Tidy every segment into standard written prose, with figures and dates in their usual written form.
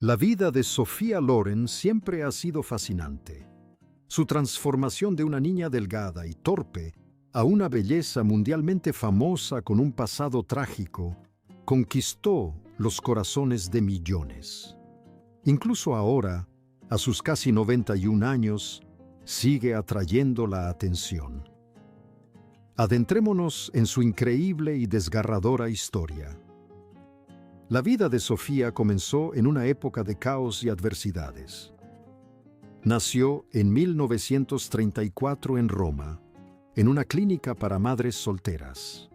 La vida de Sophia Loren siempre ha sido fascinante. Su transformación de una niña delgada y torpe a una belleza mundialmente famosa con un pasado trágico conquistó los corazones de millones. Incluso ahora, a sus casi 91 años, sigue atrayendo la atención. Adentrémonos en su increíble y desgarradora historia. La vida de Sofía comenzó en una época de caos y adversidades. Nació en 1934 en Roma, en una clínica para madres solteras.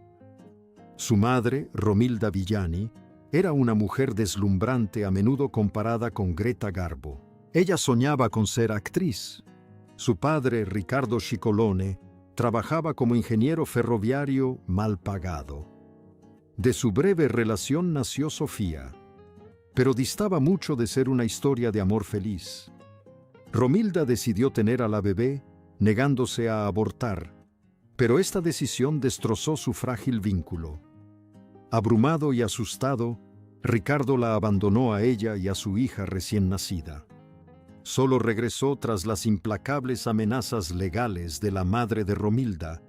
Su madre, Romilda Villani, era una mujer deslumbrante a menudo comparada con Greta Garbo. Ella soñaba con ser actriz. Su padre, Riccardo Cicolone, trabajaba como ingeniero ferroviario mal pagado. De su breve relación nació Sofía, pero distaba mucho de ser una historia de amor feliz. Romilda decidió tener a la bebé, negándose a abortar, pero esta decisión destrozó su frágil vínculo. Abrumado y asustado, Ricardo la abandonó a ella y a su hija recién nacida. Solo regresó tras las implacables amenazas legales de la madre de Romilda,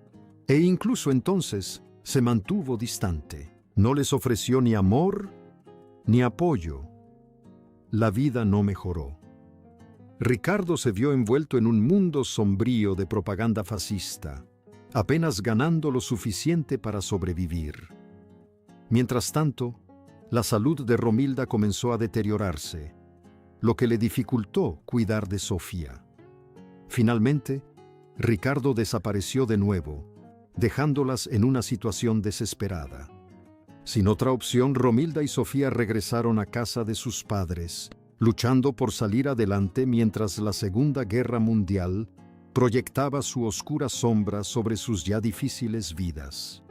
e incluso entonces se mantuvo distante. No les ofreció ni amor ni apoyo. La vida no mejoró. Ricardo se vio envuelto en un mundo sombrío de propaganda fascista, apenas ganando lo suficiente para sobrevivir. Mientras tanto, la salud de Romilda comenzó a deteriorarse, lo que le dificultó cuidar de Sofía. Finalmente, Ricardo desapareció de nuevo, dejándolas en una situación desesperada. Sin otra opción, Romilda y Sofía regresaron a casa de sus padres, luchando por salir adelante mientras la Segunda Guerra Mundial proyectaba su oscura sombra sobre sus ya difíciles vidas.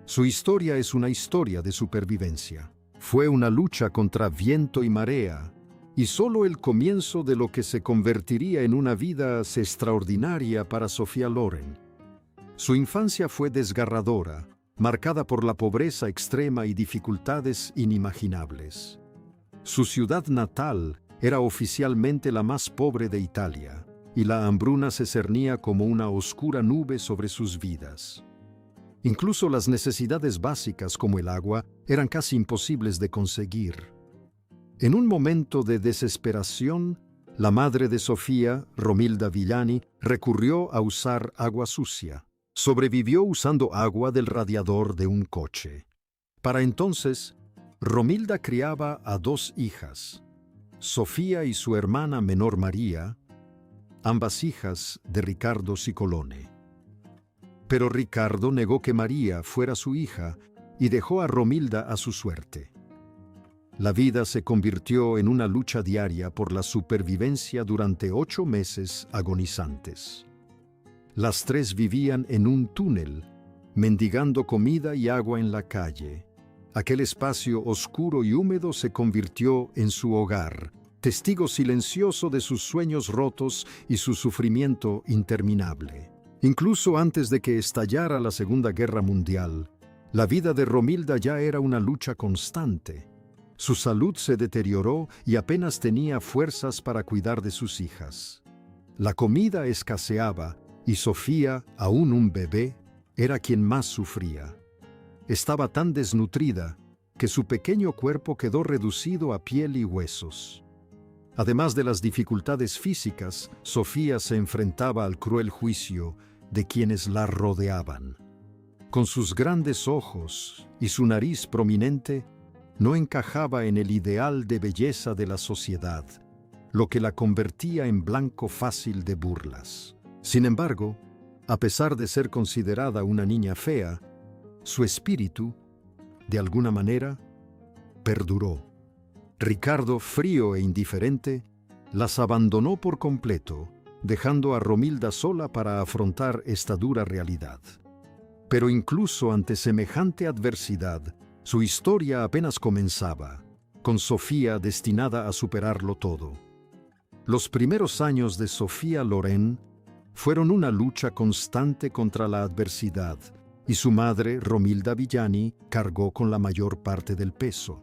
Su historia es una historia de supervivencia. Fue una lucha contra viento y marea, y solo el comienzo de lo que se convertiría en una vida extraordinaria para Sophia Loren. Su infancia fue desgarradora, marcada por la pobreza extrema y dificultades inimaginables. Su ciudad natal era oficialmente la más pobre de Italia, y la hambruna se cernía como una oscura nube sobre sus vidas. Incluso las necesidades básicas como el agua eran casi imposibles de conseguir. En un momento de desesperación, la madre de Sofía, Romilda Villani, recurrió a usar agua sucia. Sobrevivió usando agua del radiador de un coche. Para entonces, Romilda criaba a 2 hijas, Sofía y su hermana menor María, ambas hijas de Riccardo Cicolone. Pero Ricardo negó que María fuera su hija y dejó a Romilda a su suerte. La vida se convirtió en una lucha diaria por la supervivencia durante 8 meses agonizantes. Las 3 vivían en un túnel, mendigando comida y agua en la calle. Aquel espacio oscuro y húmedo se convirtió en su hogar, testigo silencioso de sus sueños rotos y su sufrimiento interminable. Incluso antes de que estallara la Segunda Guerra Mundial, la vida de Romilda ya era una lucha constante. Su salud se deterioró y apenas tenía fuerzas para cuidar de sus hijas. La comida escaseaba, y Sofía, aún un bebé, era quien más sufría. Estaba tan desnutrida que su pequeño cuerpo quedó reducido a piel y huesos. Además de las dificultades físicas, Sofía se enfrentaba al cruel juicio de quienes la rodeaban. Con sus grandes ojos y su nariz prominente, no encajaba en el ideal de belleza de la sociedad, lo que la convertía en blanco fácil de burlas. Sin embargo, a pesar de ser considerada una niña fea, su espíritu, de alguna manera, perduró. Ricardo, frío e indiferente, las abandonó por completo, dejando a Romilda sola para afrontar esta dura realidad. Pero incluso ante semejante adversidad, su historia apenas comenzaba, con Sofía destinada a superarlo todo. Los primeros años de Sophia Loren fueron una lucha constante contra la adversidad, y su madre, Romilda Villani, cargó con la mayor parte del peso.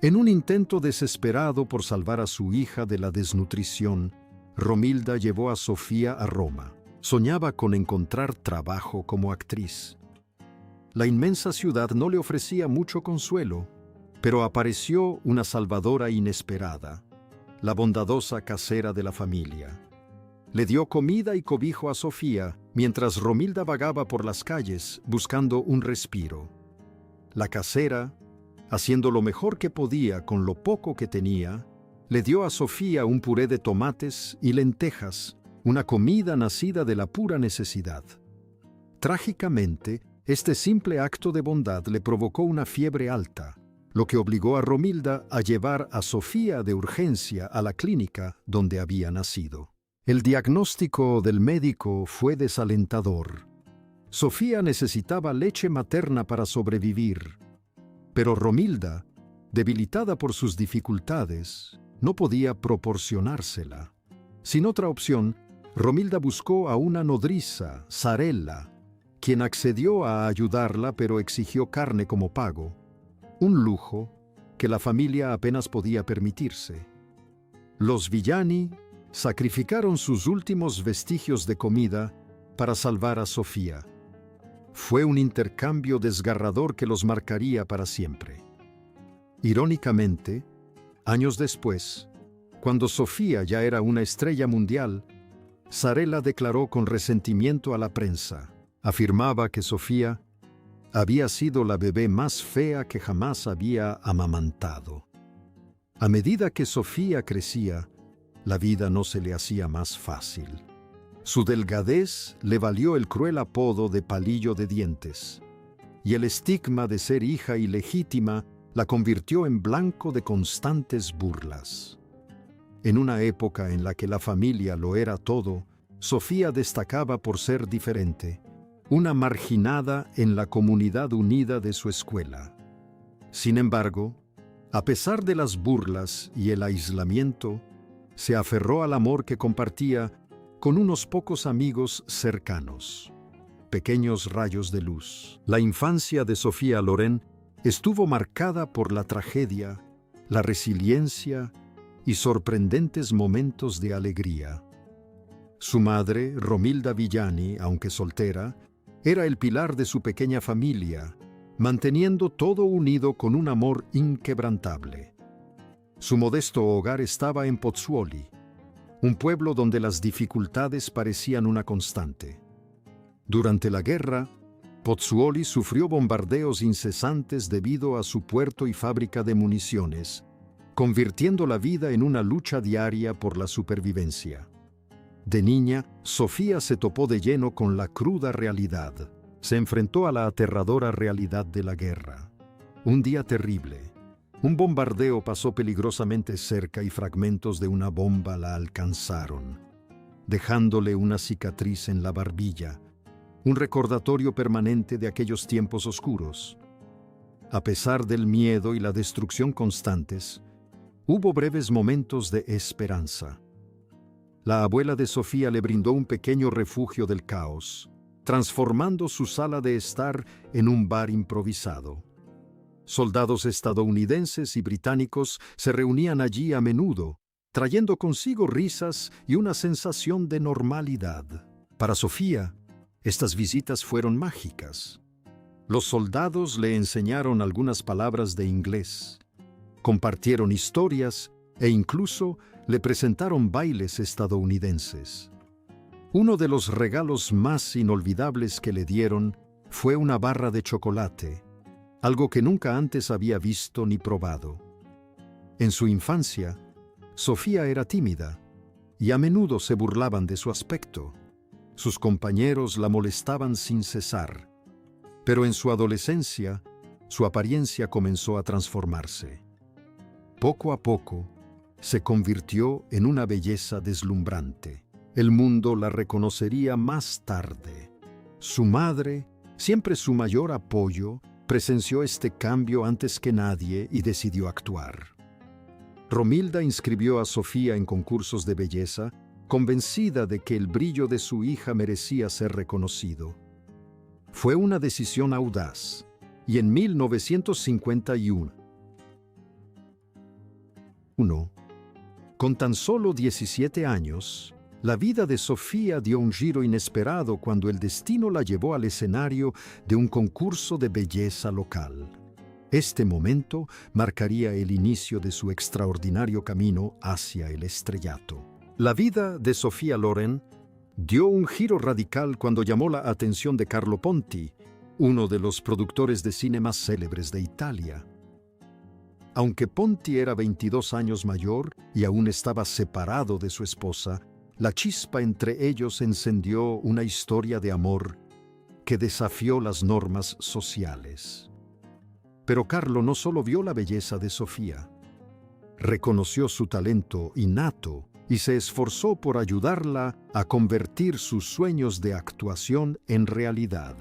En un intento desesperado por salvar a su hija de la desnutrición, Romilda llevó a Sofía a Roma. Soñaba con encontrar trabajo como actriz. La inmensa ciudad no le ofrecía mucho consuelo, pero apareció una salvadora inesperada, la bondadosa casera de la familia. Le dio comida y cobijo a Sofía mientras Romilda vagaba por las calles buscando un respiro. La casera, haciendo lo mejor que podía con lo poco que tenía, le dio a Sofía un puré de tomates y lentejas, una comida nacida de la pura necesidad. Trágicamente, este simple acto de bondad le provocó una fiebre alta, lo que obligó a Romilda a llevar a Sofía de urgencia a la clínica donde había nacido. El diagnóstico del médico fue desalentador. Sofía necesitaba leche materna para sobrevivir, pero Romilda, debilitada por sus dificultades, no podía proporcionársela. Sin otra opción, Romilda buscó a una nodriza, Sarella, quien accedió a ayudarla pero exigió carne como pago, un lujo que la familia apenas podía permitirse. Los Villani sacrificaron sus últimos vestigios de comida para salvar a Sofía. Fue un intercambio desgarrador que los marcaría para siempre. Irónicamente, años después, cuando Sofía ya era una estrella mundial, Sarella declaró con resentimiento a la prensa. Afirmaba que Sofía había sido la bebé más fea que jamás había amamantado. A medida que Sofía crecía, la vida no se le hacía más fácil. Su delgadez le valió el cruel apodo de palillo de dientes, y el estigma de ser hija ilegítima la convirtió en blanco de constantes burlas. En una época en la que la familia lo era todo, Sofía destacaba por ser diferente, una marginada en la comunidad unida de su escuela. Sin embargo, a pesar de las burlas y el aislamiento, se aferró al amor que compartía con unos pocos amigos cercanos, pequeños rayos de luz. La infancia de Sofía Loren estuvo marcada por la tragedia, la resiliencia y sorprendentes momentos de alegría. Su madre, Romilda Villani, aunque soltera, era el pilar de su pequeña familia, manteniendo todo unido con un amor inquebrantable. Su modesto hogar estaba en Pozzuoli, un pueblo donde las dificultades parecían una constante. Durante la guerra, Pozzuoli sufrió bombardeos incesantes debido a su puerto y fábrica de municiones, convirtiendo la vida en una lucha diaria por la supervivencia. De niña, Sofía se topó de lleno con la cruda realidad. Se enfrentó a la aterradora realidad de la guerra. Un día terrible. Un bombardeo pasó peligrosamente cerca y fragmentos de una bomba la alcanzaron, dejándole una cicatriz en la barbilla, un recordatorio permanente de aquellos tiempos oscuros. A pesar del miedo y la destrucción constantes, hubo breves momentos de esperanza. La abuela de Sofía le brindó un pequeño refugio del caos, transformando su sala de estar en un bar improvisado. Soldados estadounidenses y británicos se reunían allí a menudo, trayendo consigo risas y una sensación de normalidad. Para Sofía, estas visitas fueron mágicas. Los soldados le enseñaron algunas palabras de inglés, compartieron historias e incluso le presentaron bailes estadounidenses. Uno de los regalos más inolvidables que le dieron fue una barra de chocolate, algo que nunca antes había visto ni probado. En su infancia, Sofía era tímida y a menudo se burlaban de su aspecto. Sus compañeros la molestaban sin cesar. Pero en su adolescencia, su apariencia comenzó a transformarse. Poco a poco, se convirtió en una belleza deslumbrante. El mundo la reconocería más tarde. Su madre, siempre su mayor apoyo, presenció este cambio antes que nadie y decidió actuar. Romilda inscribió a Sofía en concursos de belleza, convencida de que el brillo de su hija merecía ser reconocido. Fue una decisión audaz, y en 1951, 1. Con tan solo 17 años, la vida de Sofía dio un giro inesperado cuando el destino la llevó al escenario de un concurso de belleza local. Este momento marcaría el inicio de su extraordinario camino hacia el estrellato. La vida de Sofía Loren dio un giro radical cuando llamó la atención de Carlo Ponti, uno de los productores de cine más célebres de Italia. Aunque Ponti era 22 años mayor y aún estaba separado de su esposa, la chispa entre ellos encendió una historia de amor que desafió las normas sociales. Pero Carlo no solo vio la belleza de Sofía, reconoció su talento innato y se esforzó por ayudarla a convertir sus sueños de actuación en realidad.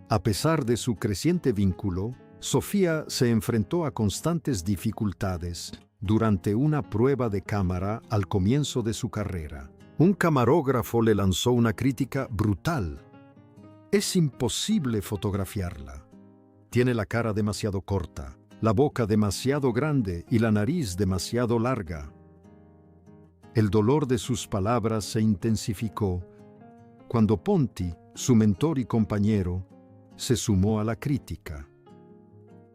A pesar de su creciente vínculo, Sofía se enfrentó a constantes dificultades durante una prueba de cámara al comienzo de su carrera. Un camarógrafo le lanzó una crítica brutal. Es imposible fotografiarla. Tiene la cara demasiado corta, la boca demasiado grande y la nariz demasiado larga. El dolor de sus palabras se intensificó cuando Ponti, su mentor y compañero, se sumó a la crítica.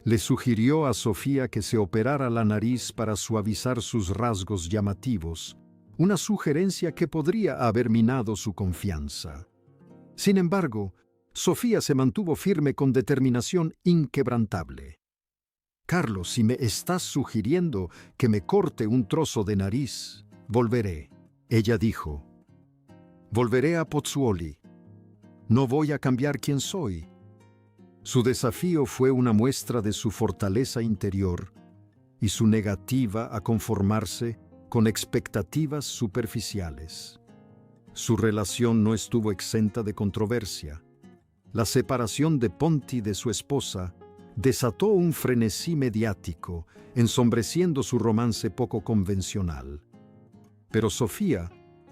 Le sugirió a Sofía que se operara la nariz para suavizar sus rasgos llamativos, una sugerencia que podría haber minado su confianza. Sin embargo, Sofía se mantuvo firme con determinación inquebrantable. «Carlos, si me estás sugiriendo que me corte un trozo de nariz, volveré», ella dijo. «Volveré a Pozzuoli. No voy a cambiar quién soy». Su desafío fue una muestra de su fortaleza interior y su negativa a conformarse con expectativas superficiales. Su relación no estuvo exenta de controversia. La separación de Ponti de su esposa desató un frenesí mediático, ensombreciendo su romance poco convencional. Pero Sofía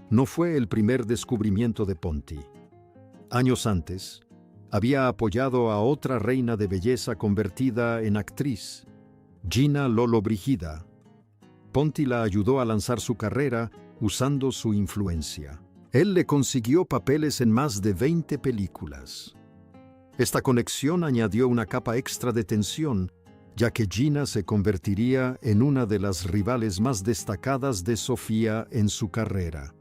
no fue el primer descubrimiento de Ponti. Años antes, había apoyado a otra reina de belleza convertida en actriz, Gina Lollobrigida. Ponti la ayudó a lanzar su carrera usando su influencia. Él le consiguió papeles en más de 20 películas. Esta conexión añadió una capa extra de tensión, ya que Gina se convertiría en una de las rivales más destacadas de Sofía en su carrera.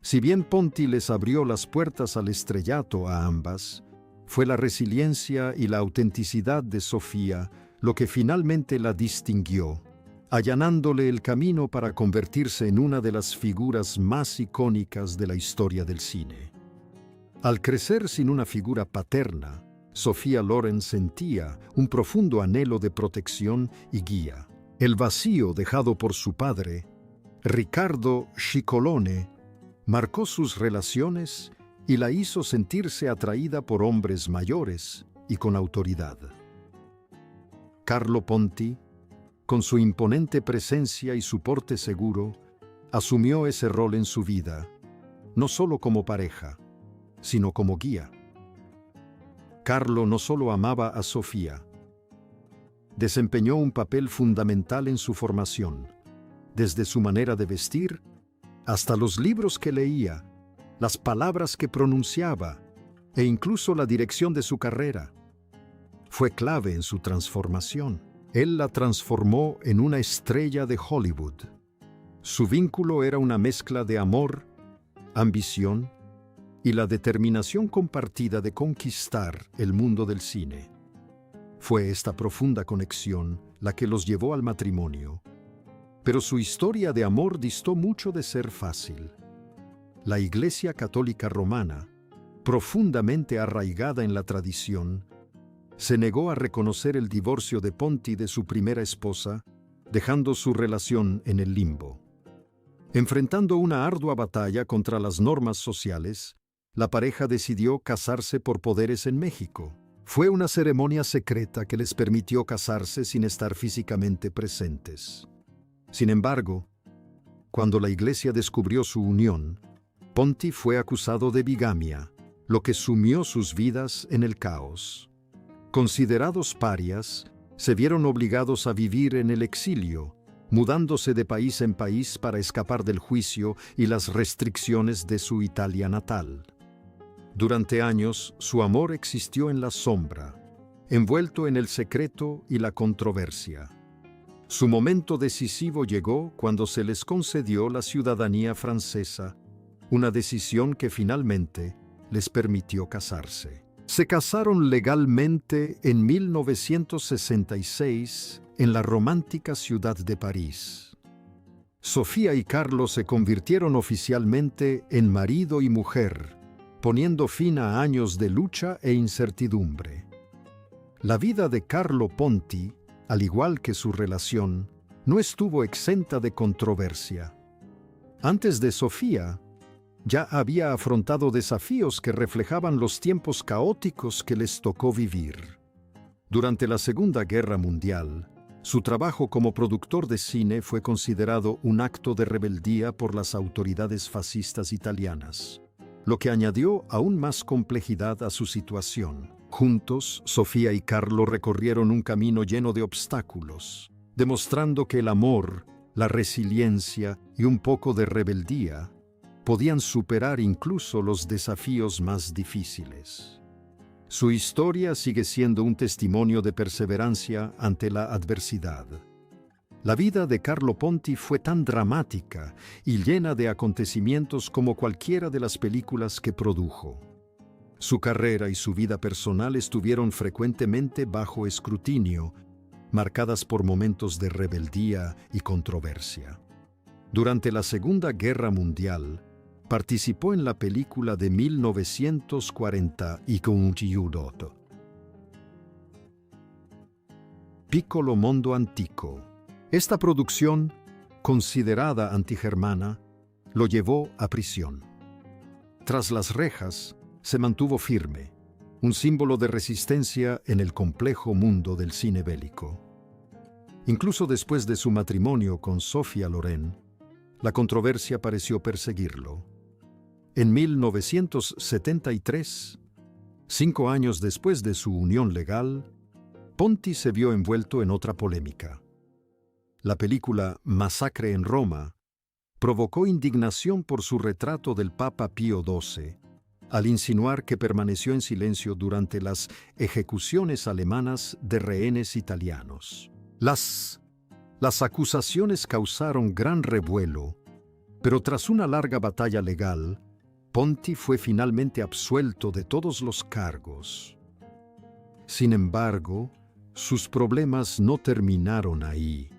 Si bien Ponti les abrió las puertas al estrellato a ambas, fue la resiliencia y la autenticidad de Sofía lo que finalmente la distinguió, allanándole el camino para convertirse en una de las figuras más icónicas de la historia del cine. Al crecer sin una figura paterna, Sofía Loren sentía un profundo anhelo de protección y guía. El vacío dejado por su padre, Riccardo Scicolone, marcó sus relaciones y la hizo sentirse atraída por hombres mayores y con autoridad. Carlo Ponti, con su imponente presencia y su porte seguro, asumió ese rol en su vida, no solo como pareja, sino como guía. Carlo no solo amaba a Sofía, desempeñó un papel fundamental en su formación, desde su manera de vestir hasta los libros que leía, las palabras que pronunciaba e incluso la dirección de su carrera. Fue clave en su transformación. Él la transformó en una estrella de Hollywood. Su vínculo era una mezcla de amor, ambición y la determinación compartida de conquistar el mundo del cine. Fue esta profunda conexión la que los llevó al matrimonio. Pero su historia de amor distó mucho de ser fácil. La Iglesia Católica Romana, profundamente arraigada en la tradición, se negó a reconocer el divorcio de Ponti de su primera esposa, dejando su relación en el limbo. Enfrentando una ardua batalla contra las normas sociales, la pareja decidió casarse por poderes en México. Fue una ceremonia secreta que les permitió casarse sin estar físicamente presentes. Sin embargo, cuando la Iglesia descubrió su unión, Ponti fue acusado de bigamia, lo que sumió sus vidas en el caos. Considerados parias, se vieron obligados a vivir en el exilio, mudándose de país en país para escapar del juicio y las restricciones de su Italia natal. Durante años, su amor existió en la sombra, envuelto en el secreto y la controversia. Su momento decisivo llegó cuando se les concedió la ciudadanía francesa, una decisión que finalmente les permitió casarse. Se casaron legalmente en 1966 en la romántica ciudad de París. Sofía y Carlo se convirtieron oficialmente en marido y mujer, poniendo fin a años de lucha e incertidumbre. La vida de Carlo Ponti, al igual que su relación, no estuvo exenta de controversia. Antes de Sofía, ya había afrontado desafíos que reflejaban los tiempos caóticos que les tocó vivir. Durante la Segunda Guerra Mundial, su trabajo como productor de cine fue considerado un acto de rebeldía por las autoridades fascistas italianas, lo que añadió aún más complejidad a su situación. Juntos, Sofía y Carlo recorrieron un camino lleno de obstáculos, demostrando que el amor, la resiliencia y un poco de rebeldía podían superar incluso los desafíos más difíciles. Su historia sigue siendo un testimonio de perseverancia ante la adversidad. La vida de Carlo Ponti fue tan dramática y llena de acontecimientos como cualquiera de las películas que produjo. Su carrera y su vida personal estuvieron frecuentemente bajo escrutinio, marcadas por momentos de rebeldía y controversia. Durante la Segunda Guerra Mundial, participó en la película de 1940 y con Giudotto. Piccolo Mondo Antico. Esta producción, considerada antigermana, lo llevó a prisión. Tras las rejas, se mantuvo firme, un símbolo de resistencia en el complejo mundo del cine bélico. Incluso después de su matrimonio con Sophia Loren, la controversia pareció perseguirlo. En 1973, 5 años después de su unión legal, Ponti se vio envuelto en otra polémica. La película Masacre en Roma provocó indignación por su retrato del Papa Pío XII, al insinuar que permaneció en silencio durante las ejecuciones alemanas de rehenes italianos. Las acusaciones causaron gran revuelo, pero tras una larga batalla legal, Ponti fue finalmente absuelto de todos los cargos. Sin embargo, sus problemas no terminaron ahí.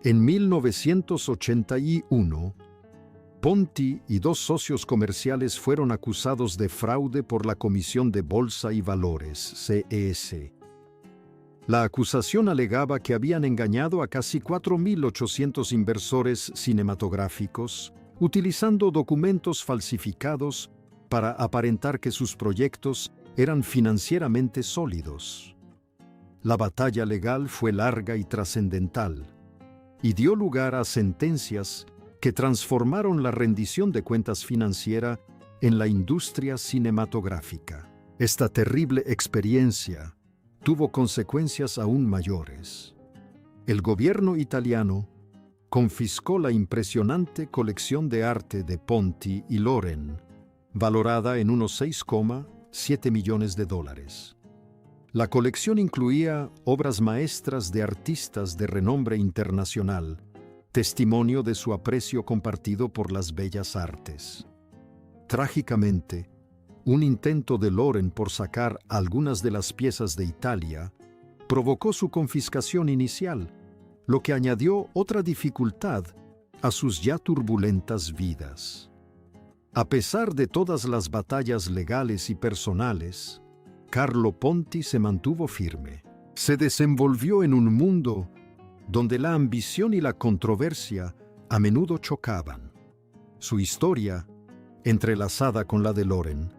En 1981, Ponti y 2 socios comerciales fueron acusados de fraude por la Comisión de Bolsa y Valores, CES. La acusación alegaba que habían engañado a casi 4.800 inversores cinematográficos, utilizando documentos falsificados para aparentar que sus proyectos eran financieramente sólidos. La batalla legal fue larga y trascendental, y dio lugar a sentencias que transformaron la rendición de cuentas financiera en la industria cinematográfica. Esta terrible experiencia tuvo consecuencias aún mayores. El gobierno italiano confiscó la impresionante colección de arte de Ponti y Loren, valorada en unos 6,7 millones de dólares. La colección incluía obras maestras de artistas de renombre internacional, testimonio de su aprecio compartido por las bellas artes. Trágicamente, un intento de Loren por sacar algunas de las piezas de Italia provocó su confiscación inicial, lo que añadió otra dificultad a sus ya turbulentas vidas. A pesar de todas las batallas legales y personales, Carlo Ponti se mantuvo firme. Se desenvolvió en un mundo donde la ambición y la controversia a menudo chocaban. Su historia, entrelazada con la de Loren,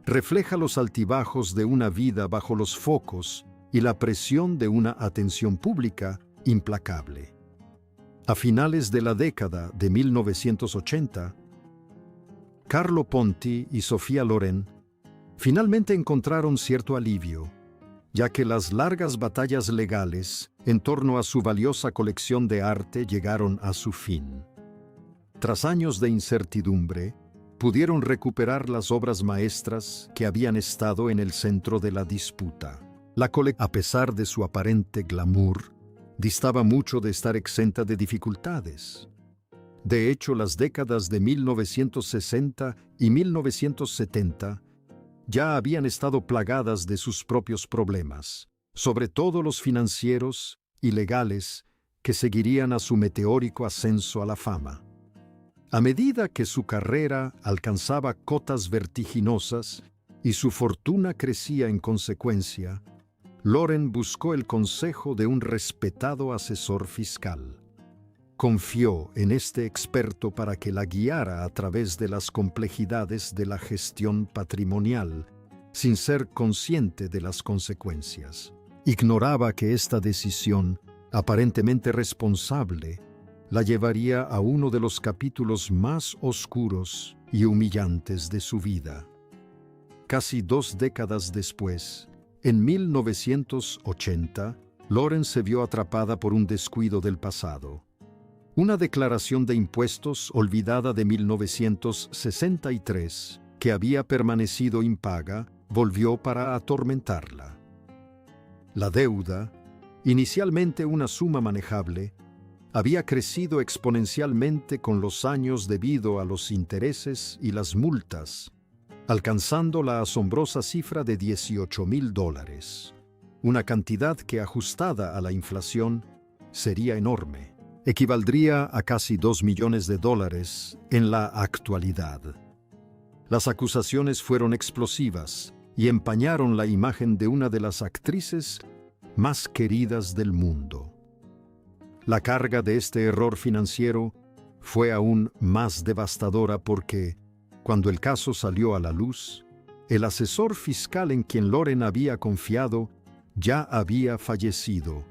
refleja los altibajos de una vida bajo los focos y la presión de una atención pública implacable. A finales de la década de 1980, Carlo Ponti y Sophia Loren finalmente encontraron cierto alivio, ya que las largas batallas legales en torno a su valiosa colección de arte llegaron a su fin. Tras años de incertidumbre, pudieron recuperar las obras maestras que habían estado en el centro de la disputa. La colección, a pesar de su aparente glamour, distaba mucho de estar exenta de dificultades. De hecho, las décadas de 1960 y 1970 ya habían estado plagadas de sus propios problemas, sobre todo los financieros y legales que seguirían a su meteórico ascenso a la fama. A medida que su carrera alcanzaba cotas vertiginosas y su fortuna crecía en consecuencia, Loren buscó el consejo de un respetado asesor fiscal. Confió en este experto para que la guiara a través de las complejidades de la gestión patrimonial, sin ser consciente de las consecuencias. Ignoraba que esta decisión, aparentemente responsable, la llevaría a uno de los capítulos más oscuros y humillantes de su vida. Casi 2 décadas después, en 1980, Loren se vio atrapada por un descuido del pasado. Una declaración de impuestos olvidada de 1963, que había permanecido impaga, volvió para atormentarla. La deuda, inicialmente una suma manejable, había crecido exponencialmente con los años debido a los intereses y las multas, alcanzando la asombrosa cifra de $18,000, una cantidad que, ajustada a la inflación, sería enorme. Equivaldría a casi $2 millones en la actualidad. Las acusaciones fueron explosivas y empañaron la imagen de una de las actrices más queridas del mundo. La carga de este error financiero fue aún más devastadora porque, cuando el caso salió a la luz, el asesor fiscal en quien Loren había confiado ya había fallecido,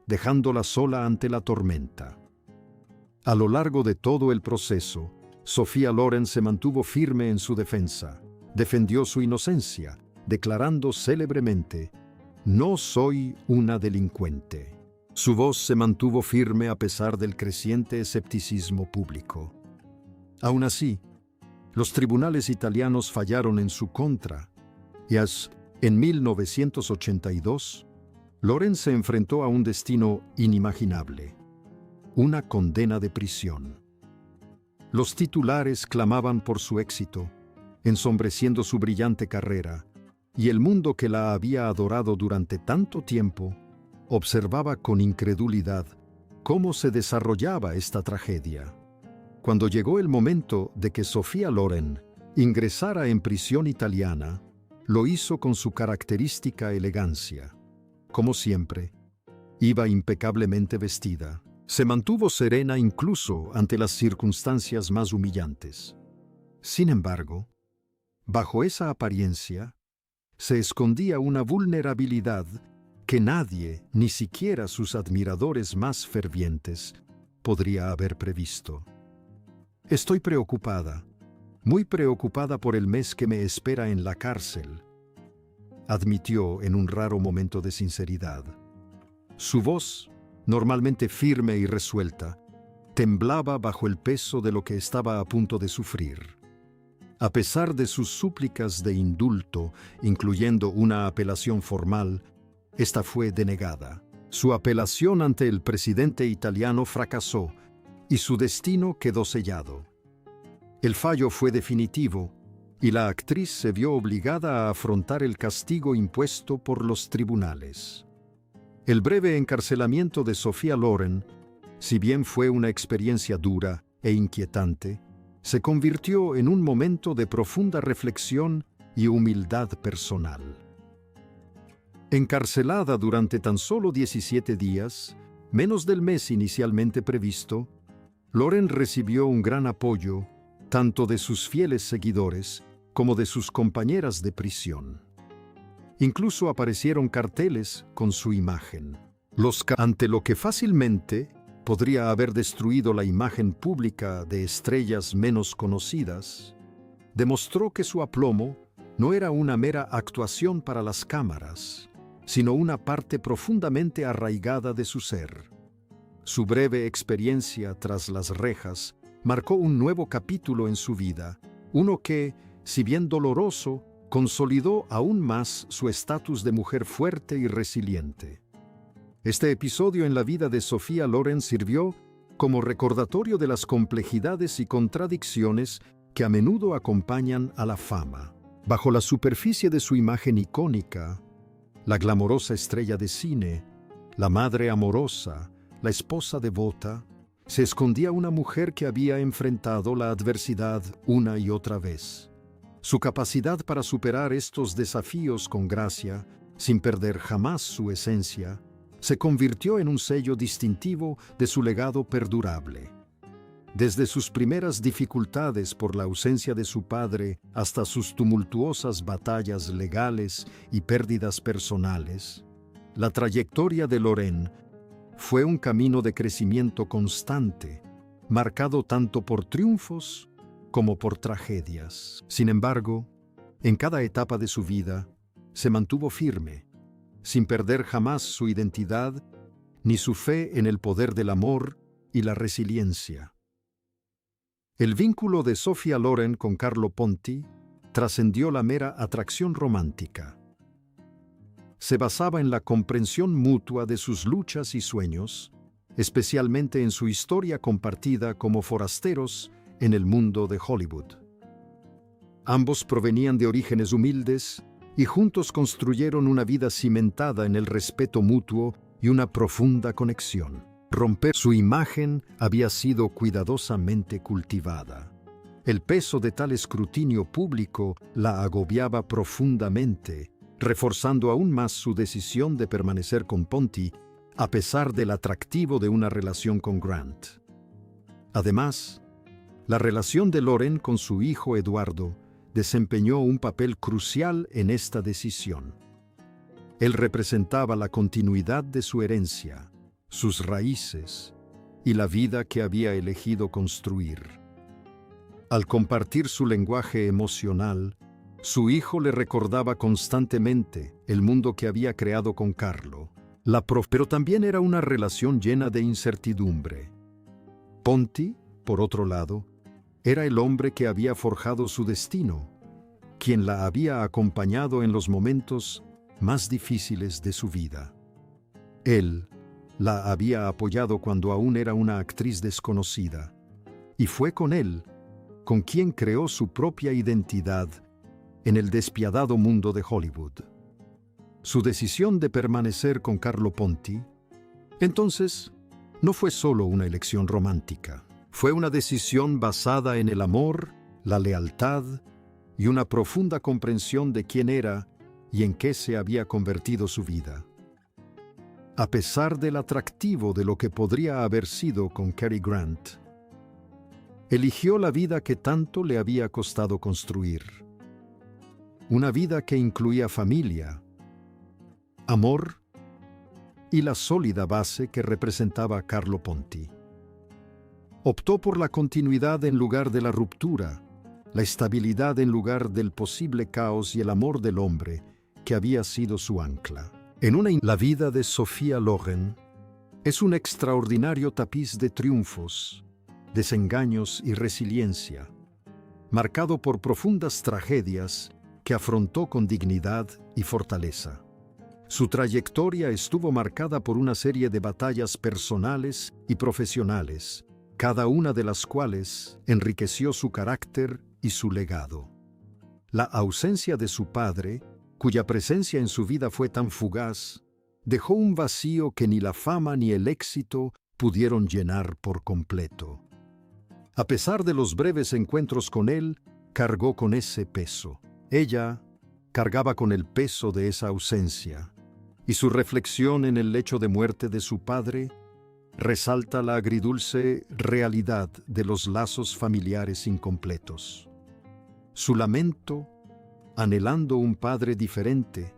dejándola sola ante la tormenta. A lo largo de todo el proceso, Sophia Loren se mantuvo firme en su defensa, defendió su inocencia, declarando célebremente: «No soy una delincuente». Su voz se mantuvo firme a pesar del creciente escepticismo público. Aún así, los tribunales italianos fallaron en su contra, y en 1982, Loren se enfrentó a un destino inimaginable: una condena de prisión. Los titulares clamaban por su éxito, ensombreciendo su brillante carrera, y el mundo que la había adorado durante tanto tiempo observaba con incredulidad cómo se desarrollaba esta tragedia. Cuando llegó el momento de que Sophia Loren ingresara en prisión italiana, lo hizo con su característica elegancia. Como siempre, iba impecablemente vestida. Se mantuvo serena incluso ante las circunstancias más humillantes. Sin embargo, bajo esa apariencia, se escondía una vulnerabilidad que nadie, ni siquiera sus admiradores más fervientes, podría haber previsto. «Estoy preocupada, muy preocupada por el mes que me espera en la cárcel», admitió en un raro momento de sinceridad. Su voz, normalmente firme y resuelta, temblaba bajo el peso de lo que estaba a punto de sufrir. A pesar de sus súplicas de indulto, incluyendo una apelación formal, esta fue denegada. Su apelación ante el presidente italiano fracasó y su destino quedó sellado. El fallo fue definitivo y la actriz se vio obligada a afrontar el castigo impuesto por los tribunales. El breve encarcelamiento de Sophia Loren, si bien fue una experiencia dura e inquietante, se convirtió en un momento de profunda reflexión y humildad personal. Encarcelada durante tan solo 17 días, menos del mes inicialmente previsto, Loren recibió un gran apoyo tanto de sus fieles seguidores como de sus compañeras de prisión. Incluso aparecieron carteles con su imagen. Ante lo que fácilmente podría haber destruido la imagen pública de estrellas menos conocidas, demostró que su aplomo no era una mera actuación para las cámaras, sino una parte profundamente arraigada de su ser. Su breve experiencia tras las rejas marcó un nuevo capítulo en su vida, uno que, si bien doloroso, consolidó aún más su estatus de mujer fuerte y resiliente. Este episodio en la vida de Sophia Loren sirvió como recordatorio de las complejidades y contradicciones que a menudo acompañan a la fama. Bajo la superficie de su imagen icónica, la glamorosa estrella de cine, la madre amorosa, la esposa devota, se escondía una mujer que había enfrentado la adversidad una y otra vez. Su capacidad para superar estos desafíos con gracia, sin perder jamás su esencia, se convirtió en un sello distintivo de su legado perdurable. Desde sus primeras dificultades por la ausencia de su padre hasta sus tumultuosas batallas legales y pérdidas personales, la trayectoria de Loren fue un camino de crecimiento constante, marcado tanto por triunfos como por tragedias. Sin embargo, en cada etapa de su vida, se mantuvo firme, sin perder jamás su identidad ni su fe en el poder del amor y la resiliencia. El vínculo de Sophia Loren con Carlo Ponti trascendió la mera atracción romántica. Se basaba en la comprensión mutua de sus luchas y sueños, especialmente en su historia compartida como forasteros en el mundo de Hollywood. Ambos provenían de orígenes humildes y juntos construyeron una vida cimentada en el respeto mutuo y una profunda conexión. Romper su imagen había sido cuidadosamente cultivada. El peso de tal escrutinio público la agobiaba profundamente, reforzando aún más su decisión de permanecer con Ponti, a pesar del atractivo de una relación con Grant. Además, la relación de Loren con su hijo Eduardo desempeñó un papel crucial en esta decisión. Él representaba la continuidad de su herencia, sus raíces y la vida que había elegido construir. Al compartir su lenguaje emocional, su hijo le recordaba constantemente el mundo que había creado con Carlo. Pero también era una relación llena de incertidumbre. Ponti, por otro lado, era el hombre que había forjado su destino, quien la había acompañado en los momentos más difíciles de su vida. Él la había apoyado cuando aún era una actriz desconocida, y fue con él con quien creó su propia identidad en el despiadado mundo de Hollywood. Su decisión de permanecer con Carlo Ponti, entonces, no fue solo una elección romántica. Fue una decisión basada en el amor, la lealtad y una profunda comprensión de quién era y en qué se había convertido su vida. A pesar del atractivo de lo que podría haber sido con Cary Grant, eligió la vida que tanto le había costado construir. Una vida que incluía familia, amor y la sólida base que representaba Carlo Ponti. Optó por la continuidad en lugar de la ruptura, la estabilidad en lugar del posible caos y el amor del hombre que había sido su ancla. La vida de Sophia Loren es un extraordinario tapiz de triunfos, desengaños y resiliencia, marcado por profundas tragedias que afrontó con dignidad y fortaleza. Su trayectoria estuvo marcada por una serie de batallas personales y profesionales, cada una de las cuales enriqueció su carácter y su legado. La ausencia de su padre, cuya presencia en su vida fue tan fugaz, dejó un vacío que ni la fama ni el éxito pudieron llenar por completo. A pesar de los breves encuentros con él, cargó con ese peso. Ella cargaba con el peso de esa ausencia, y su reflexión en el lecho de muerte de su padre resalta la agridulce realidad de los lazos familiares incompletos. Su lamento, anhelando un padre diferente,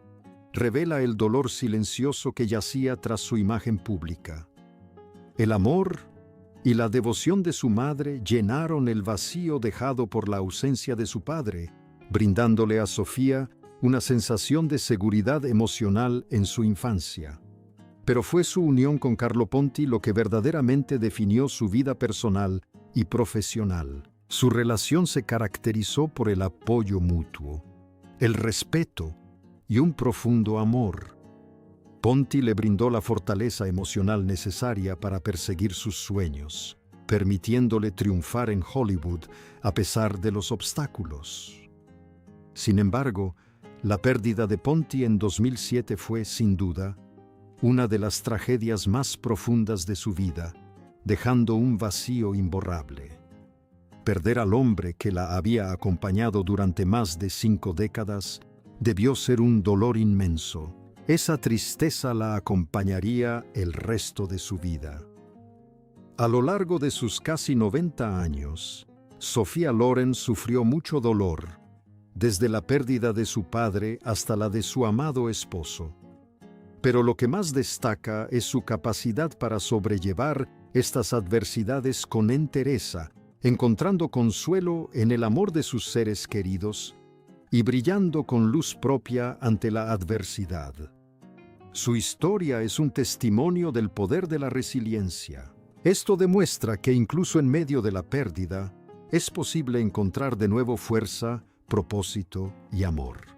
revela el dolor silencioso que yacía tras su imagen pública. El amor y la devoción de su madre llenaron el vacío dejado por la ausencia de su padre, brindándole a Sofía una sensación de seguridad emocional en su infancia. Pero fue su unión con Carlo Ponti lo que verdaderamente definió su vida personal y profesional. Su relación se caracterizó por el apoyo mutuo, el respeto y un profundo amor. Ponti le brindó la fortaleza emocional necesaria para perseguir sus sueños, permitiéndole triunfar en Hollywood a pesar de los obstáculos. Sin embargo, la pérdida de Ponti en 2007 fue, sin duda, una de las tragedias más profundas de su vida, dejando un vacío imborrable. Perder al hombre que la había acompañado durante más de 5 décadas debió ser un dolor inmenso. Esa tristeza la acompañaría el resto de su vida. A lo largo de sus casi 90 años, Sophia Loren sufrió mucho dolor, desde la pérdida de su padre hasta la de su amado esposo. Pero lo que más destaca es su capacidad para sobrellevar estas adversidades con entereza, encontrando consuelo en el amor de sus seres queridos y brillando con luz propia ante la adversidad. Su historia es un testimonio del poder de la resiliencia. Esto demuestra que incluso en medio de la pérdida, es posible encontrar de nuevo fuerza, propósito y amor.